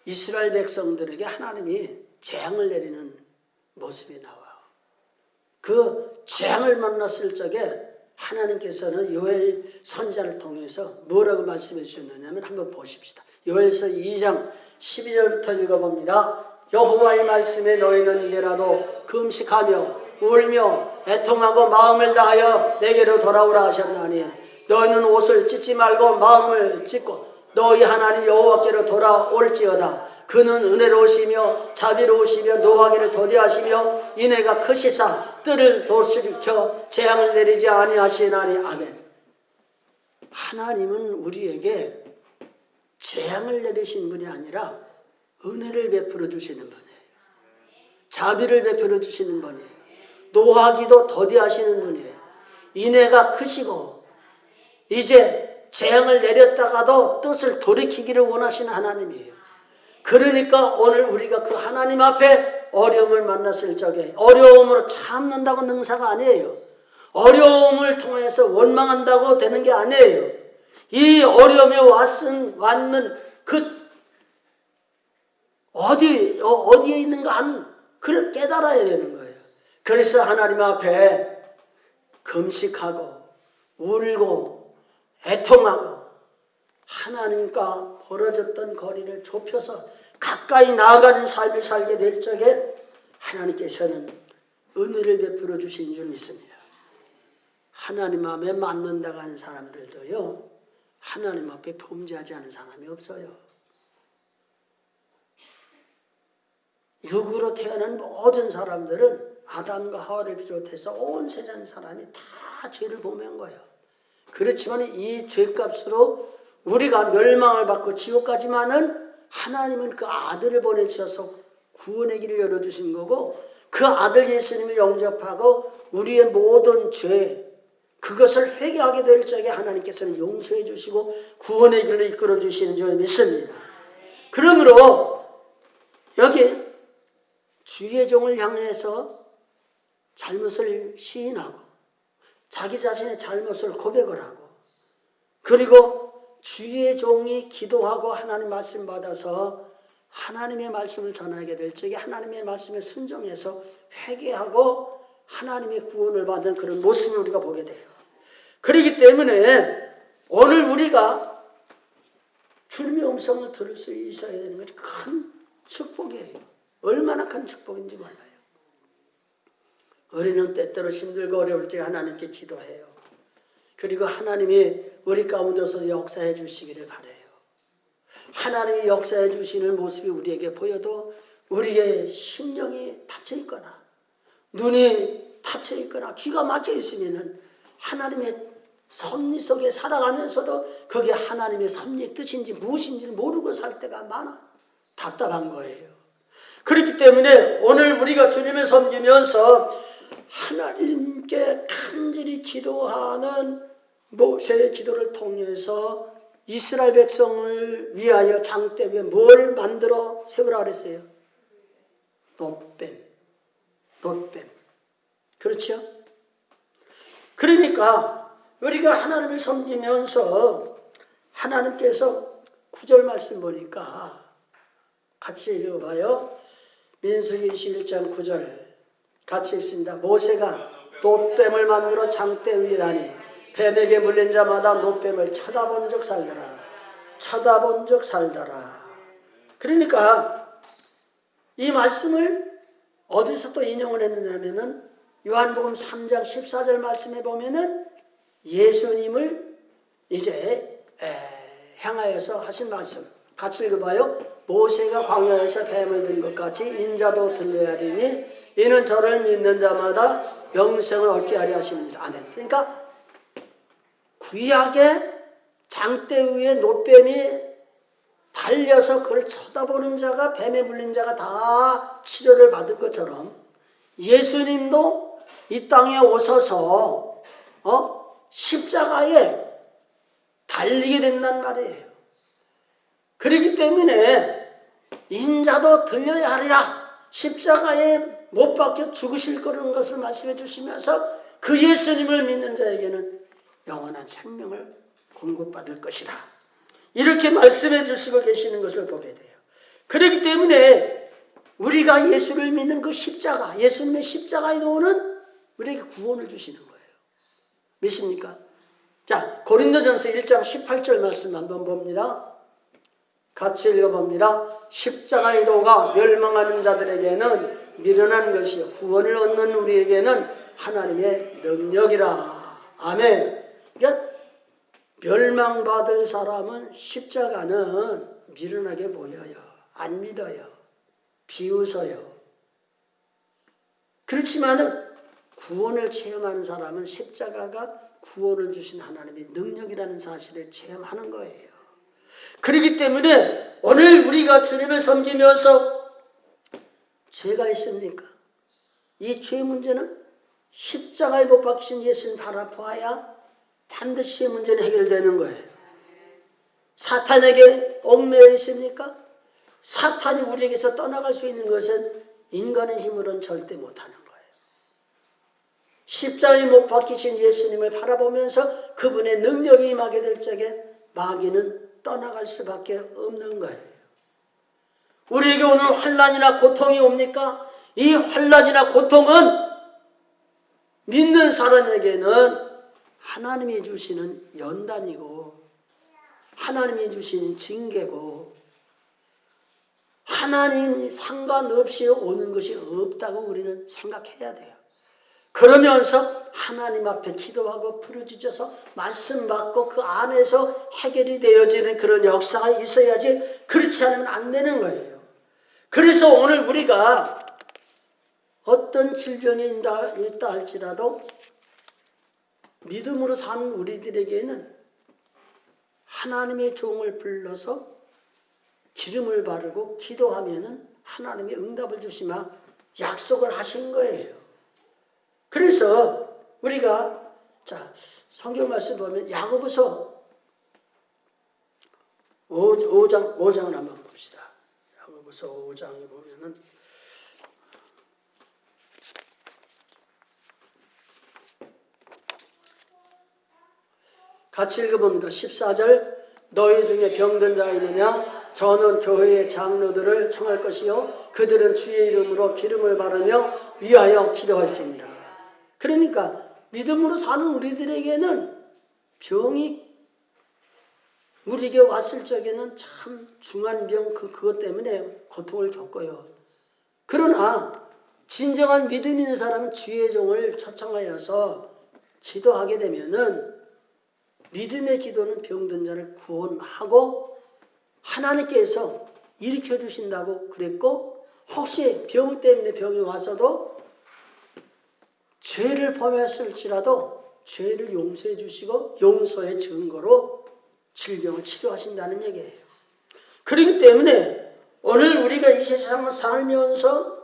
이스라엘 백성들에게 하나님이 재앙을 내리는 모습이 나와요. 그 재앙을 만났을 적에 하나님께서는 요엘 선지자를 통해서 뭐라고 말씀해 주셨느냐면 한번 보십시다. 요엘서 2장 12절부터 읽어봅니다. 여호와의 말씀에 너희는 이제라도 금식하며 울며 애통하고 마음을 다하여 내게로 돌아오라 하셨나니 너희는 옷을 찢지 말고 마음을 찢고 너희 하나님 여호와께로 돌아올지어다. 그는 은혜로우시며 자비로우시며 노하기를 더디하시며 인애가 크시사 뜰을 돌이켜 재앙을 내리지 아니하시나니. 아멘. 하나님은 우리에게 재앙을 내리신 분이 아니라 은혜를 베풀어 주시는 분이에요. 자비를 베풀어 주시는 분이에요. 노하기도 더디하시는 분이에요. 인애가 크시고 이제 재앙을 내렸다가도 뜻을 돌이키기를 원하시는 하나님이에요. 그러니까 오늘 우리가 그 하나님 앞에 어려움을 만났을 적에 어려움으로 참는다고 능사가 아니에요. 어려움을 통해서 원망한다고 되는 게 아니에요. 이 어려움이 왔는 그 어디에 있는가 하는 그걸 깨달아야 되는 거예요. 그래서 하나님 앞에 금식하고 울고 애통하고 하나님과 벌어졌던 거리를 좁혀서 가까이 나아가는 삶을 살게 될 적에 하나님께서는 은혜를 베풀어 주신 줄 믿습니다. 하나님 앞에 맞는다고 하는 사람들도요, 하나님 앞에 범죄하지 않은 사람이 없어요. 육으로 태어난 모든 사람들은 아담과 하와를 비롯해서 온 세상 사람이 다 죄를 범한 거예요. 그렇지만 이 죄값으로 우리가 멸망을 받고 지옥 가지만은 하나님은 그 아들을 보내주셔서 구원의 길을 열어주신 거고, 그 아들 예수님을 영접하고 우리의 모든 죄, 그것을 회개하게 될 적에 하나님께서는 용서해 주시고 구원의 길로 이끌어 주시는 줄 믿습니다. 그러므로 여기 주의 종을 향해서 잘못을 시인하고 자기 자신의 잘못을 고백을 하고, 그리고 주의 종이 기도하고 하나님 말씀 받아서 하나님의 말씀을 전하게 될 적에 하나님의 말씀에 순종해서 회개하고 하나님의 구원을 받는 그런 모습을 우리가 보게 돼요. 그렇기 때문에 오늘 우리가 주님의 음성을 들을 수 있어야 되는 것이 큰 축복이에요. 얼마나 큰 축복인지 몰라요. 우리는 때때로 힘들고 어려울 때 하나님께 기도해요. 그리고 하나님이 우리 가운데서 역사해 주시기를 바라요. 하나님이 역사해 주시는 모습이 우리에게 보여도 우리의 심령이 닫혀 있거나 눈이 닫혀 있거나 귀가 막혀 있으면 하나님의 섭리 속에 살아가면서도 그게 하나님의 섭리의 뜻인지 무엇인지를 모르고 살 때가 많아. 답답한 거예요. 그렇기 때문에 오늘 우리가 주님을 섬기면서 하나님께 간절히 기도하는 모세의 기도를 통해서 이스라엘 백성을 위하여 장대 위에 뭘 만들어 세우라 그랬어요? 놋뱀. 그렇죠? 그러니까 우리가 하나님을 섬기면서 하나님께서 9절 말씀 보니까 같이 읽어봐요. 민수기 21장 9절 같이 읽습니다. 모세가 놋뱀을 만들어 장대 위에 다니 뱀에게 물린 자마다 놋뱀을 쳐다본 적 살더라. 그러니까 이 말씀을 어디서 또 인용을 했느냐면은 요한복음 3장 14절 말씀에 보면은 예수님을 이제 향하여서 하신 말씀 같이 읽어봐요. 모세가 광야에서 뱀을 든 것 같이 인자도 들려야 하리니 이는 저를 믿는 자마다 영생을 얻게 하려 하십니다. 아멘. 그러니까 구약의 장대 위에 놋뱀이 달려서 그걸 쳐다보는 자가, 뱀에 물린 자가 다 치료를 받을 것처럼 예수님도 이 땅에 오셔서 십자가에 달리게 된단 말이에요. 그렇기 때문에 인자도 들려야 하리라. 십자가에 못 박혀 죽으실 거라는 것을 말씀해 주시면서 그 예수님을 믿는 자에게는 영원한 생명을 공급받을 것이라. 이렇게 말씀해 주시고 계시는 것을 보게 돼요. 그렇기 때문에 우리가 예수를 믿는 그 십자가, 예수님의 십자가에 오는 우리에게 구원을 주시는 거예요. 믿습니까? 자, 고린도전서 1장 18절 말씀 한번 봅니다. 같이 읽어봅니다. 십자가의 도가 멸망하는 자들에게는 미련한 것이요 구원을 얻는 우리에게는 하나님의 능력이라. 아멘. 그러니까 멸망받을 사람은 십자가는 미련하게 보여요. 안 믿어요. 비웃어요. 그렇지만은 구원을 체험하는 사람은 십자가가 구원을 주신 하나님의 능력이라는 사실을 체험하는 거예요. 그렇기 때문에 오늘 우리가 주님을 섬기면서 죄가 있습니까? 이 죄 문제는 십자가에 못 박히신 예수님 바라보아야 반드시 죄 문제는 해결되는 거예요. 사탄에게 얽매여 있습니까? 사탄이 우리에게서 떠나갈 수 있는 것은 인간의 힘으로는 절대 못하는 거예요. 십자가에 못 박히신 예수님을 바라보면서 그분의 능력이 임하게 될 적에 마귀는 떠나갈 수밖에 없는 거예요. 우리에게 오늘 환난이나 고통이 옵니까? 이 환난이나 고통은 믿는 사람에게는 하나님이 주시는 연단이고 하나님이 주시는 징계고 하나님이 상관없이 오는 것이 없다고 우리는 생각해야 돼요. 그러면서 하나님 앞에 기도하고 부르짖어서 말씀 받고 그 안에서 해결이 되어지는 그런 역사가 있어야지 그렇지 않으면 안 되는 거예요. 그래서 오늘 우리가 어떤 질병이 있다 할지라도 믿음으로 사는 우리들에게는 하나님의 종을 불러서 기름을 바르고 기도하면은 하나님이 응답을 주시마 약속을 하신 거예요. 그래서 우리가 자 성경 말씀 보면 야고보서 5장을 한번 봅시다. 야고보서 5장에 보면은 같이 읽어봅니다. 14절 너희 중에 병든 자가 있느냐? 저는 교회의 장로들을 청할 것이요 그들은 주의 이름으로 기름을 바르며 위하여 기도할지니라. 그러니까 믿음으로 사는 우리들에게는 병이 우리에게 왔을 적에는 참 중한 병 그것 때문에 고통을 겪어요. 그러나 진정한 믿음 있는 사람은 주의 종을 초청하여서 기도하게 되면은 믿음의 기도는 병든 자를 구원하고 하나님께서 일으켜 주신다고 그랬고 혹시 병 때문에 병이 와서도 죄를 범했을지라도 죄를 용서해 주시고 용서의 증거로 질병을 치료하신다는 얘기예요. 그렇기 때문에 오늘 우리가 이 세상을 살면서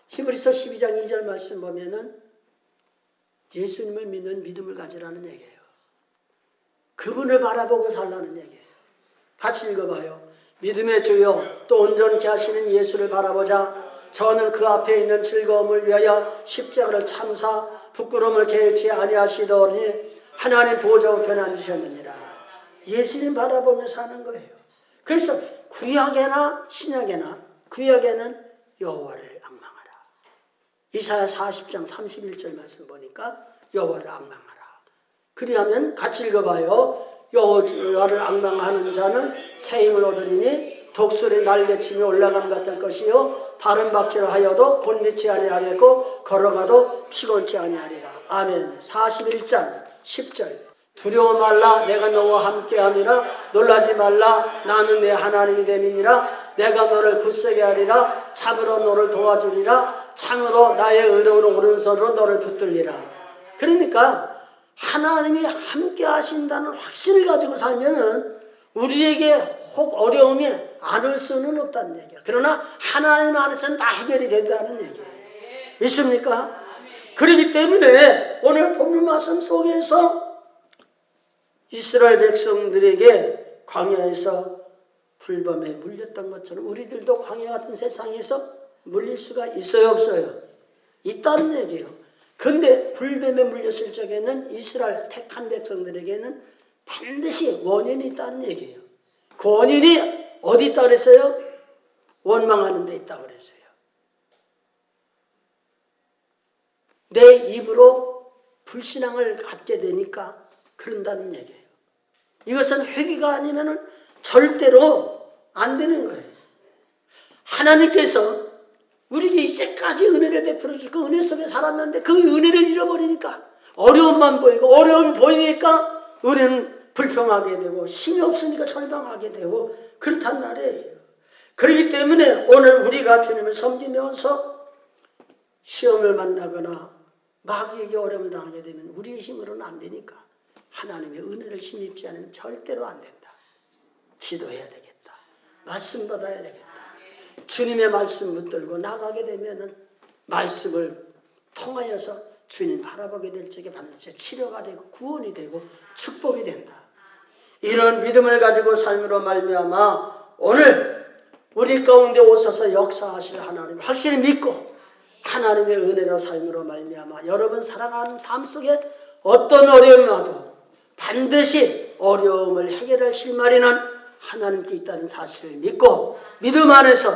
히브리서 12장 2절 말씀 보면은 예수님을 믿는 믿음을 가지라는 얘기예요. 그분을 바라보고 살라는 얘기예요. 같이 읽어봐요. 믿음의 주여 또 온전케 하시는 예수를 바라보자. 저는 그 앞에 있는 즐거움을 위하여 십자가를 참사 부끄러움을 개의치 아니하시더니 하나님 보좌 우편에 앉으셨느니라. 예수님 바라보며 사는 거예요. 그래서 구약에나 신약에나 구약에는 여호와를 앙망하라. 이사야 40장 31절 말씀 보니까 여호와를 앙망하라. 그리하면 같이 읽어봐요. 여호와를 앙망하는 자는 새 힘을 얻으리니 독수리 날개치며 올라가는 것 같을 것이요 다른 박질을 하여도 곤비치 아니하겠고 걸어가도 피곤치 아니하리라. 아멘. 41장 10절 두려워 말라 내가 너와 함께함이라. 놀라지 말라 나는 내 하나님이 됨이니라. 내가 너를 굳세게 하리라. 참으로 너를 도와주리라. 참으로 나의 의로운 오른손으로 너를 붙들리라. 그러니까 하나님이 함께 하신다는 확신을 가지고 살면은 우리에게 혹 어려움이 안 올 수는 없다는 얘기야. 그러나 하나님 안에서는 다 해결이 된다는 얘기예요. 믿습니까? 그렇기 때문에 오늘 본문 말씀 속에서 이스라엘 백성들에게 광야에서 불뱀에 물렸던 것처럼 우리들도 광야 같은 세상에서 물릴 수가 있어요, 없어요? 있다는 얘기예요. 근데 불뱀에 물렸을 적에는 이스라엘 택한 백성들에게는 반드시 원인이 있다는 얘기예요. 그 원인이 어디 있다고 그랬어요? 원망하는 데 있다고 그랬어요. 내 입으로 불신앙을 갖게 되니까 그런다는 얘기예요. 이것은 회개가 아니면 절대로 안 되는 거예요. 하나님께서 우리에게 이제까지 은혜를 베풀어 주고 그 은혜 속에 살았는데 그 은혜를 잃어버리니까 어려움만 보이고 어려움이 보이니까 우리는 불평하게 되고 힘이 없으니까 절망하게 되고 그렇단 말이에요. 그렇기 때문에 오늘 우리가 주님을 섬기면서 시험을 만나거나 마귀에게 어려움을 당하게 되면 우리의 힘으로는 안 되니까 하나님의 은혜를 힘입지 않으면 절대로 안 된다. 기도해야 되겠다. 말씀 받아야 되겠다. 주님의 말씀 붙들고 나가게 되면은 말씀을 통하여서 주님 바라보게 될 적에 반드시 치료가 되고 구원이 되고 축복이 된다. 이런 믿음을 가지고 삶으로 말미암아 오늘 우리 가운데 오셔서 역사하실 하나님 확실히 믿고 하나님의 은혜로 삶으로 말미암아 여러분 살아가는 삶 속에 어떤 어려움이 와도 반드시 어려움을 해결할 실마리는 하나님께 있다는 사실을 믿고 믿음 안에서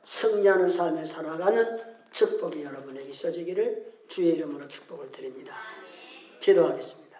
승리하는 삶을 살아가는 축복이 여러분에게 있어지기를 주의 이름으로 축복을 드립니다. 기도하겠습니다.